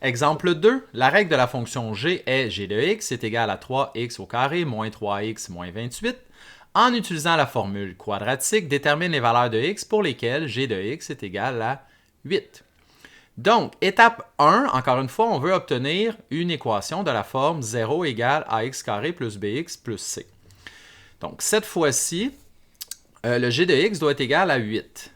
Exemple 2, la règle de la fonction g est g de x est égal à 3x au carré moins 3x moins 28. En utilisant la formule quadratique, détermine les valeurs de x pour lesquelles g de x est égal à 8. Donc, étape 1, encore une fois, on veut obtenir une équation de la forme 0 égale ax carré plus bx plus c. Donc, cette fois-ci, le g de x doit être égal à 8.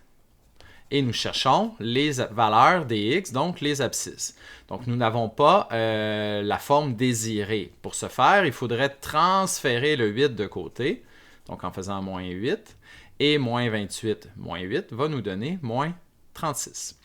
Et nous cherchons les valeurs des x, donc les abscisses. Donc, nous n'avons pas la forme désirée. Pour ce faire, il faudrait transférer le 8 de côté, donc en faisant moins 8, et moins 28 moins 8 va nous donner moins 36.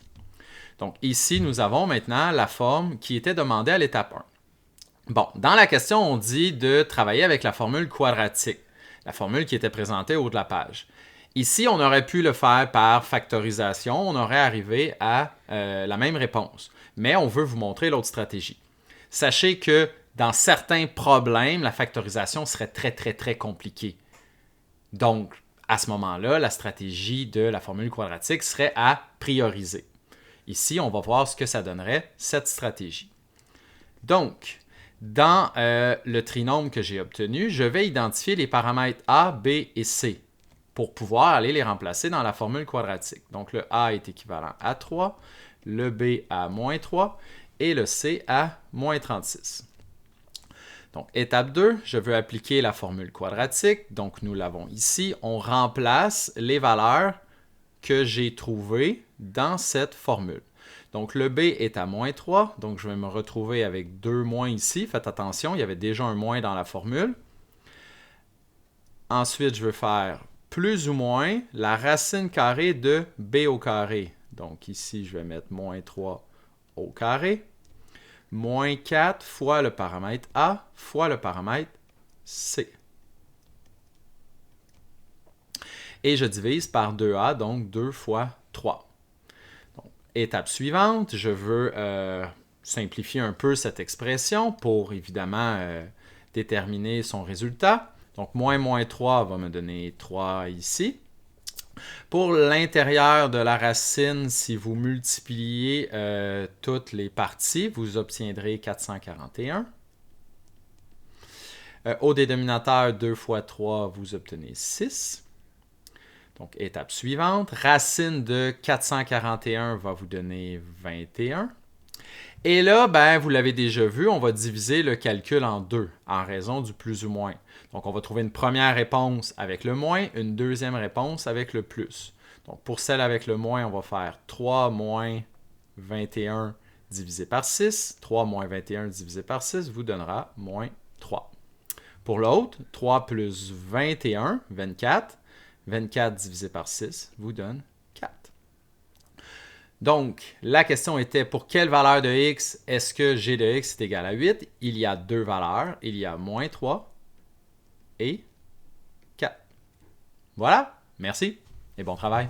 Donc, ici, nous avons maintenant la forme qui était demandée à l'étape 1. Bon, dans la question, on dit de travailler avec la formule quadratique, la formule qui était présentée au haut de la page. Ici, on aurait pu le faire par factorisation, on aurait arrivé à la même réponse. Mais on veut vous montrer l'autre stratégie. Sachez que dans certains problèmes, la factorisation serait très compliquée. Donc, à ce moment-là, la stratégie de la formule quadratique serait à prioriser. Ici, on va voir ce que ça donnerait, cette stratégie. Donc, dans le trinôme que j'ai obtenu, je vais identifier les paramètres A, B et C pour pouvoir aller les remplacer dans la formule quadratique. Donc, le A est équivalent à 3, le B à moins 3 et le C à moins 36. Donc, étape 2, je veux appliquer la formule quadratique. Donc, nous l'avons ici. On remplace les valeurs que j'ai trouvées dans cette formule. Donc, le B est à moins 3. Donc, je vais me retrouver avec 2 moins ici. Faites attention, il y avait déjà un moins dans la formule. Ensuite, je veux faire plus ou moins la racine carrée de b au carré. Donc ici, je vais mettre moins 3 au carré. Moins 4 fois le paramètre A fois le paramètre C. Et je divise par 2A, donc 2 fois 3. Donc, étape suivante, je veux simplifier un peu cette expression pour évidemment déterminer son résultat. Donc, moins 3 va me donner 3 ici. Pour l'intérieur de la racine, si vous multipliez toutes les parties, vous obtiendrez 441. Au dénominateur, 2 fois 3, vous obtenez 6. Donc, étape suivante, racine de 441 va vous donner 21. Et là, ben, vous l'avez déjà vu, on va diviser le calcul en deux, en raison du plus ou moins. Donc, on va trouver une première réponse avec le moins, une deuxième réponse avec le plus. Donc, pour celle avec le moins, on va faire 3 moins 21 divisé par 6. 3 moins 21 divisé par 6 vous donnera moins 3. Pour l'autre, 3 plus 21, 24. 24 divisé par 6 vous donne 4. Donc, la question était pour quelle valeur de x est-ce que g de x est égal à 8? Il y a deux valeurs, il y a moins 3 et 4. Voilà, merci et bon travail.